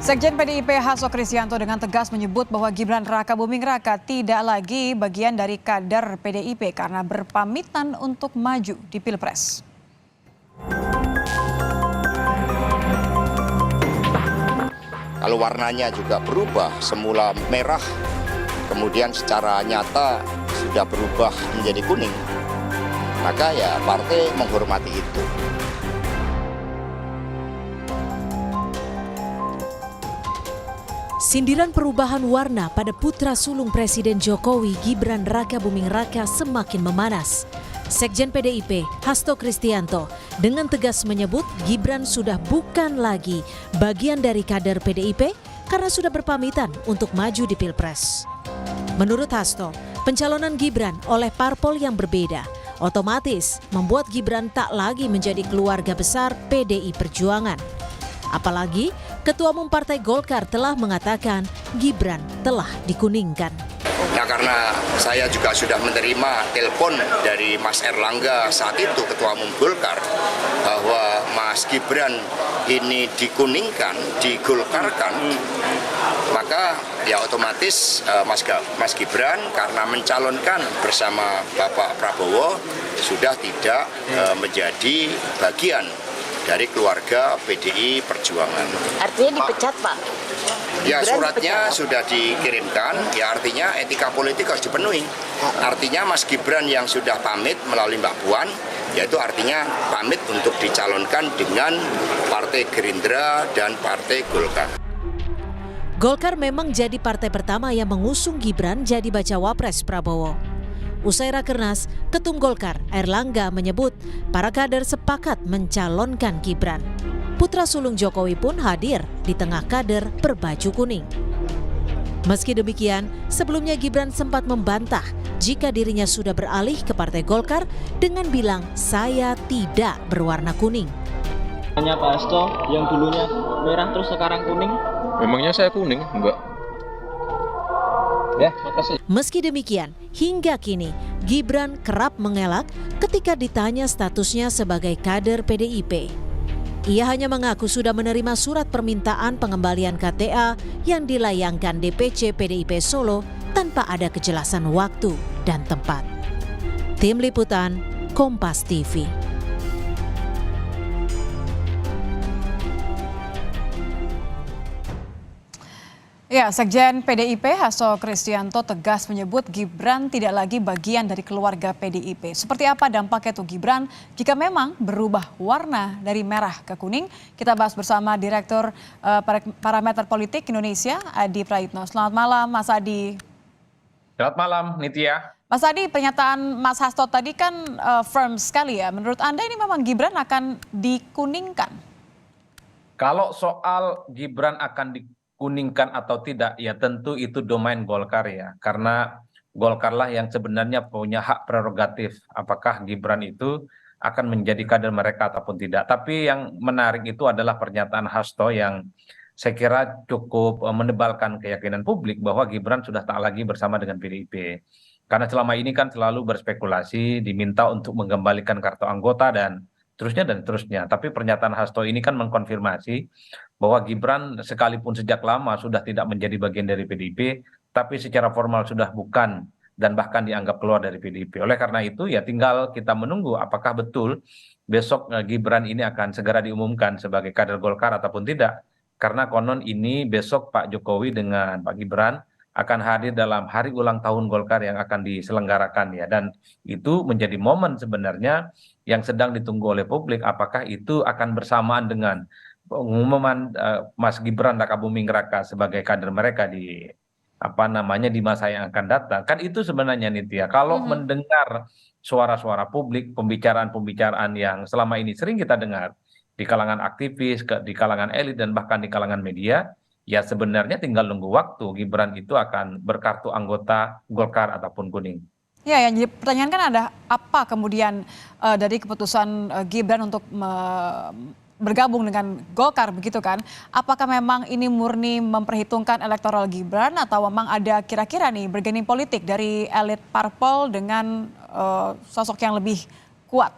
Sekjen PDIP Hasto Kristianto dengan tegas menyebut bahwa Gibran Rakabuming Raka tidak lagi bagian dari kader PDIP karena berpamitan untuk maju di Pilpres. Kalau warnanya juga berubah, semula merah, kemudian secara nyata sudah berubah menjadi kuning, maka ya partai menghormati itu. Sindiran perubahan warna pada putra sulung Presiden Jokowi Gibran Rakabuming Raka semakin memanas. Sekjen PDIP Hasto Kristianto dengan tegas menyebut Gibran sudah bukan lagi bagian dari kader PDIP karena sudah berpamitan untuk maju di Pilpres. Menurut Hasto, pencalonan Gibran oleh parpol yang berbeda otomatis membuat Gibran tak lagi menjadi keluarga besar PDI Perjuangan. Apalagi Ketua Umum Partai Golkar telah mengatakan Gibran telah dikuningkan. Nah, karena saya juga sudah menerima telepon dari Mas Erlangga saat itu Ketua Umum Golkar bahwa Mas Gibran ini dikuningkan, digolkarkan, maka ya otomatis Mas Gibran karena mencalonkan bersama Bapak Prabowo sudah tidak menjadi bagian dari keluarga PDI Perjuangan. Artinya dipecat, Pak? Ya, suratnya sudah dikirimkan, ya artinya etika politik harus dipenuhi. Artinya Mas Gibran yang sudah pamit melalui Mbak Puan, yaitu artinya pamit untuk dicalonkan dengan Partai Gerindra dan Partai Golkar. Golkar memang jadi partai pertama yang mengusung Gibran jadi bacawa pres Prabowo. Usai Rakernas, Ketum Golkar Erlangga menyebut para kader sepakat mencalonkan Gibran. Putra sulung Jokowi pun hadir di tengah kader berbaju kuning. Meski demikian, sebelumnya Gibran sempat membantah jika dirinya sudah beralih ke Partai Golkar dengan bilang saya tidak berwarna kuning. Hanya Pak Hasto yang dulunya merah terus sekarang kuning. Memangnya saya kuning? Enggak. Ya, makasih. Meski demikian, hingga kini Gibran kerap mengelak ketika ditanya statusnya sebagai kader PDIP. Ia hanya mengaku sudah menerima surat permintaan pengembalian KTA yang dilayangkan DPC PDIP Solo tanpa ada kejelasan waktu dan tempat. Tim Liputan, Kompas TV. Ya, Sekjen PDIP Hasto Kristianto tegas menyebut Gibran tidak lagi bagian dari keluarga PDIP. Seperti apa dampaknya tuh Gibran jika memang berubah warna dari merah ke kuning? Kita bahas bersama Direktur Parameter Politik Indonesia, Adi Praitno. Selamat malam, Mas Adi. Selamat malam, Nitya. Mas Adi, pernyataan Mas Hasto tadi kan firm sekali ya. Menurut Anda ini memang Gibran akan dikuningkan? Kalau soal Gibran akan dikuningkan atau tidak, ya tentu itu domain Golkar ya. Karena Golkarlah yang sebenarnya punya hak prerogatif apakah Gibran itu akan menjadi kader mereka ataupun tidak. Tapi yang menarik itu adalah pernyataan Hasto yang saya kira cukup menebalkan keyakinan publik bahwa Gibran sudah tak lagi bersama dengan PDIP. Karena selama ini kan selalu berspekulasi, diminta untuk mengembalikan kartu anggota dan seterusnya. Tapi pernyataan Hasto ini kan mengkonfirmasi bahwa Gibran sekalipun sejak lama sudah tidak menjadi bagian dari PDIP, tapi secara formal sudah bukan dan bahkan dianggap keluar dari PDIP. Oleh karena itu ya tinggal kita menunggu apakah betul besok Gibran ini akan segera diumumkan sebagai kader Golkar ataupun tidak. Karena konon ini besok Pak Jokowi dengan Pak Gibran akan hadir dalam hari ulang tahun Golkar yang akan diselenggarakan ya. Dan itu menjadi momen sebenarnya yang sedang ditunggu oleh publik, apakah itu akan bersamaan dengan pengumuman Mas Gibran Rakabuming Raka sebagai kader mereka di di masa yang akan datang. Kan itu sebenarnya Nitya, kalau mendengar suara-suara publik, pembicaraan-pembicaraan yang selama ini sering kita dengar di kalangan aktivis, di kalangan elit dan bahkan di kalangan media, ya sebenarnya tinggal nunggu waktu Gibran itu akan berkartu anggota Golkar ataupun kuning. Ya, yang jadi pertanyaan kan ada apa kemudian dari keputusan Gibran untuk bergabung dengan Golkar begitu kan? Apakah memang ini murni memperhitungkan elektoral Gibran atau memang ada kira-kira nih bargaining politik dari elit parpol dengan sosok yang lebih kuat?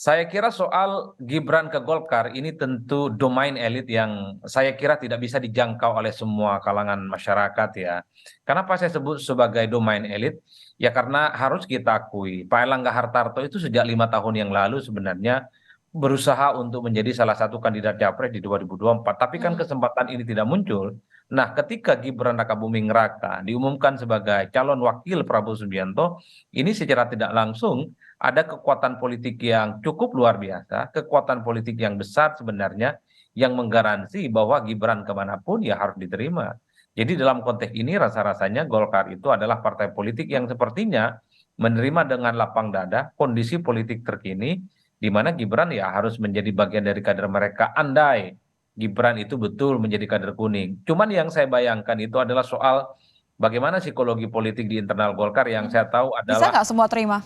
Saya kira soal Gibran ke Golkar ini tentu domain elit yang saya kira tidak bisa dijangkau oleh semua kalangan masyarakat ya. Kenapa saya sebut sebagai domain elit? Ya karena harus kita akui Pak Erlangga Hartarto itu sejak 5 tahun yang lalu sebenarnya berusaha untuk menjadi salah satu kandidat capres di 2024. Tapi kan kesempatan ini tidak muncul. Nah, ketika Gibran Rakabuming Raka diumumkan sebagai calon wakil Prabowo Subianto, ini secara tidak langsung ada kekuatan politik yang cukup luar biasa, kekuatan politik yang besar sebenarnya, yang menggaransi bahwa Gibran kemanapun ya harus diterima. Jadi dalam konteks ini rasa-rasanya Golkar itu adalah partai politik yang sepertinya menerima dengan lapang dada kondisi politik terkini, di mana Gibran ya harus menjadi bagian dari kader mereka, andai Gibran itu betul menjadi kader kuning. Cuman yang saya bayangkan itu adalah soal bagaimana psikologi politik di internal Golkar yang saya tahu Bisa adalah. nggak semua terima?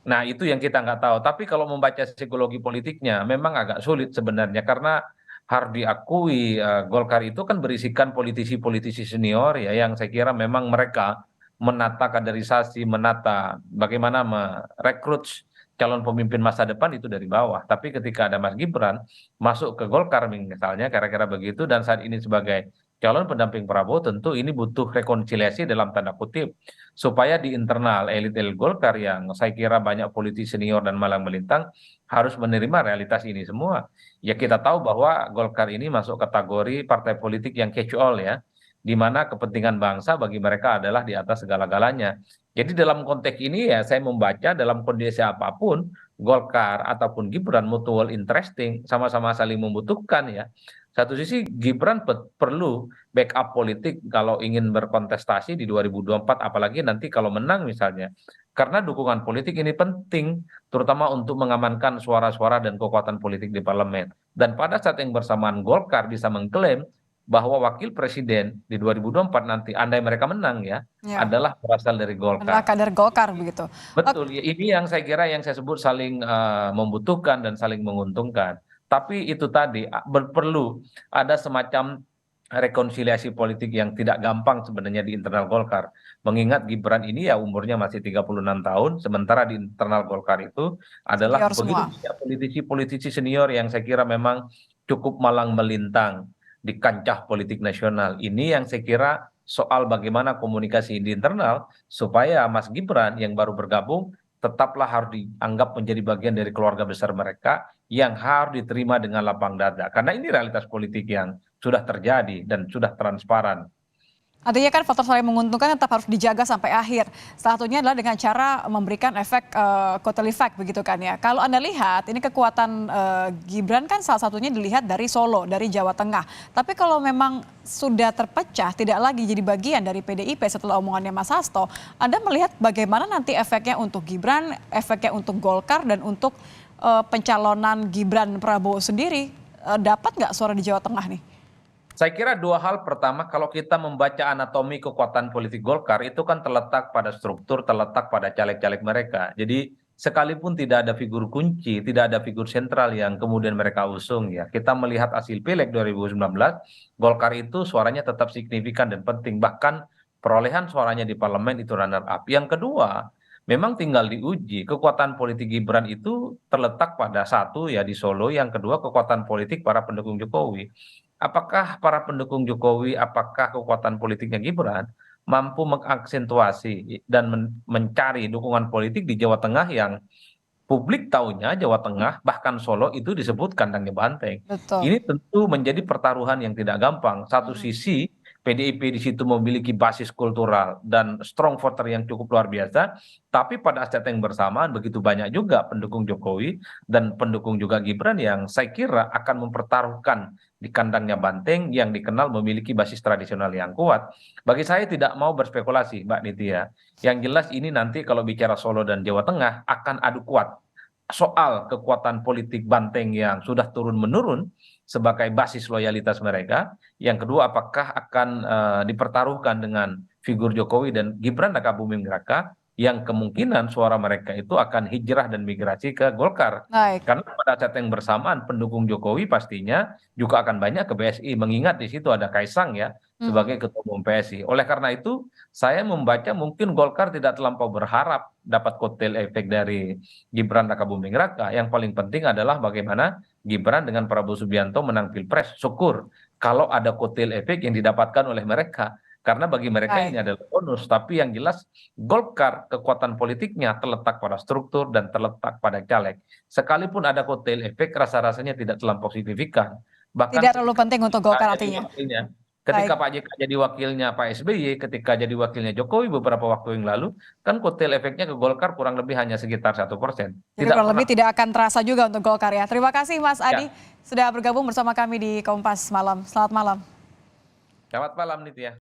Nah, itu yang kita nggak tahu. Tapi kalau membaca psikologi politiknya, memang agak sulit sebenarnya. Karena harus diakui, Golkar itu kan berisikan politisi-politisi senior ya, yang saya kira memang mereka menata kaderisasi, menata bagaimana merekrut calon pemimpin masa depan itu dari bawah. Tapi ketika ada Mas Gibran masuk ke Golkar misalnya, kira-kira begitu, dan saat ini sebagai calon pendamping Prabowo, tentu ini butuh rekonsiliasi dalam tanda kutip supaya di internal elit-elit Golkar yang saya kira banyak politisi senior dan malang melintang harus menerima realitas ini semua. Ya kita tahu bahwa Golkar ini masuk kategori partai politik yang catch all ya, di mana kepentingan bangsa bagi mereka adalah di atas segala-galanya. Jadi dalam konteks ini ya saya membaca dalam kondisi apapun Golkar ataupun Gibran mutual interesting, sama-sama saling membutuhkan ya. Satu sisi Gibran perlu backup politik kalau ingin berkontestasi di 2024, apalagi nanti kalau menang misalnya. Karena dukungan politik ini penting, terutama untuk mengamankan suara-suara dan kekuatan politik di parlemen. Dan pada saat yang bersamaan Golkar bisa mengklaim bahwa wakil presiden di 2024 nanti, andai mereka menang ya, Ya, adalah berasal dari adalah Golkar. kader Golkar begitu. Betul, ya, ini yang saya kira yang saya sebut saling membutuhkan dan saling menguntungkan. Tapi itu tadi perlu ada semacam rekonsiliasi politik yang tidak gampang sebenarnya di internal Golkar. Mengingat Gibran ini ya umurnya masih 36 tahun, sementara di internal Golkar itu adalah Senior begitu semua. banyak politisi-politisi senior yang saya kira memang cukup malang melintang di kancah politik nasional. Ini yang saya kira soal bagaimana komunikasi di internal supaya Mas Gibran yang baru bergabung tetaplah harus dianggap menjadi bagian dari keluarga besar mereka yang harus diterima dengan lapang dada. Karena ini realitas politik yang sudah terjadi dan sudah transparan. Artinya kan faktor saling menguntungkan tetap harus dijaga sampai akhir. Salah satunya adalah dengan cara memberikan efek kotel efek begitu kan ya. Kalau Anda lihat ini kekuatan Gibran kan salah satunya dilihat dari Solo, dari Jawa Tengah. Tapi kalau memang sudah terpecah, tidak lagi jadi bagian dari PDIP setelah omongannya Mas Hasto, Anda melihat bagaimana nanti efeknya untuk Gibran, efeknya untuk Golkar dan untuk pencalonan Gibran Prabowo sendiri, dapat nggak suara di Jawa Tengah nih? Saya kira dua hal. Pertama, kalau kita membaca anatomi kekuatan politik Golkar itu kan terletak pada struktur, terletak pada caleg-caleg mereka. Jadi sekalipun tidak ada figur kunci, tidak ada figur sentral yang kemudian mereka usung ya. Kita melihat hasil Pileg 2019, Golkar itu suaranya tetap signifikan dan penting. Bahkan perolehan suaranya di parlemen itu runner up. Yang kedua, memang tinggal diuji. Kekuatan politik Gibran itu terletak pada satu ya di Solo, yang kedua kekuatan politik para pendukung Jokowi. Apakah para pendukung Jokowi, apakah kekuatan politiknya Gibran mampu mengaksentuasi dan mencari dukungan politik di Jawa Tengah yang publik tahunya Jawa Tengah bahkan Solo itu disebut kandangnya banteng. Betul. Ini tentu menjadi pertaruhan yang tidak gampang. Satu sisi PDIP di situ memiliki basis kultural dan strong voter yang cukup luar biasa, tapi pada saat yang bersamaan begitu banyak juga pendukung Jokowi dan pendukung juga Gibran yang saya kira akan mempertaruhkan di kandangnya banteng yang dikenal memiliki basis tradisional yang kuat. Bagi saya tidak mau berspekulasi, Mbak Nitya. Yang jelas ini nanti kalau bicara Solo dan Jawa Tengah akan adu kuat soal kekuatan politik banteng yang sudah turun-menurun sebagai basis loyalitas mereka. Yang kedua, apakah akan dipertaruhkan dengan figur Jokowi dan Gibran Rakabuming Raka yang kemungkinan suara mereka itu akan hijrah dan migrasi ke Golkar. Baik. Karena pada saat yang bersamaan pendukung Jokowi pastinya juga akan banyak ke PSI, mengingat di situ ada Kaisang ya sebagai ketua umum PSI. Oleh karena itu, saya membaca mungkin Golkar tidak terlampau berharap dapat kotel efek dari Gibran Rakabuming Raka. Yang paling penting adalah bagaimana Gibran dengan Prabowo Subianto menang Pilpres. Syukur kalau ada kotel efek yang didapatkan oleh mereka. Karena bagi mereka Baik. ini adalah bonus. Tapi yang jelas Golkar kekuatan politiknya terletak pada struktur dan terletak pada caleg. Sekalipun ada kotel efek, rasa-rasanya tidak terlampau signifikan. Bahkan Tidak terlalu penting untuk Golkar jadi artinya. wakilnya. Ketika Baik. Pak JK jadi wakilnya Pak SBY, ketika jadi wakilnya Jokowi beberapa waktu yang lalu, kan kotel efeknya ke Golkar kurang lebih hanya sekitar 1%. Jadi kurang lebih tidak akan terasa juga untuk Golkar ya. Terima kasih Mas Adi sudah bergabung bersama kami di Kompas Malam. Selamat malam. Selamat malam Nitya.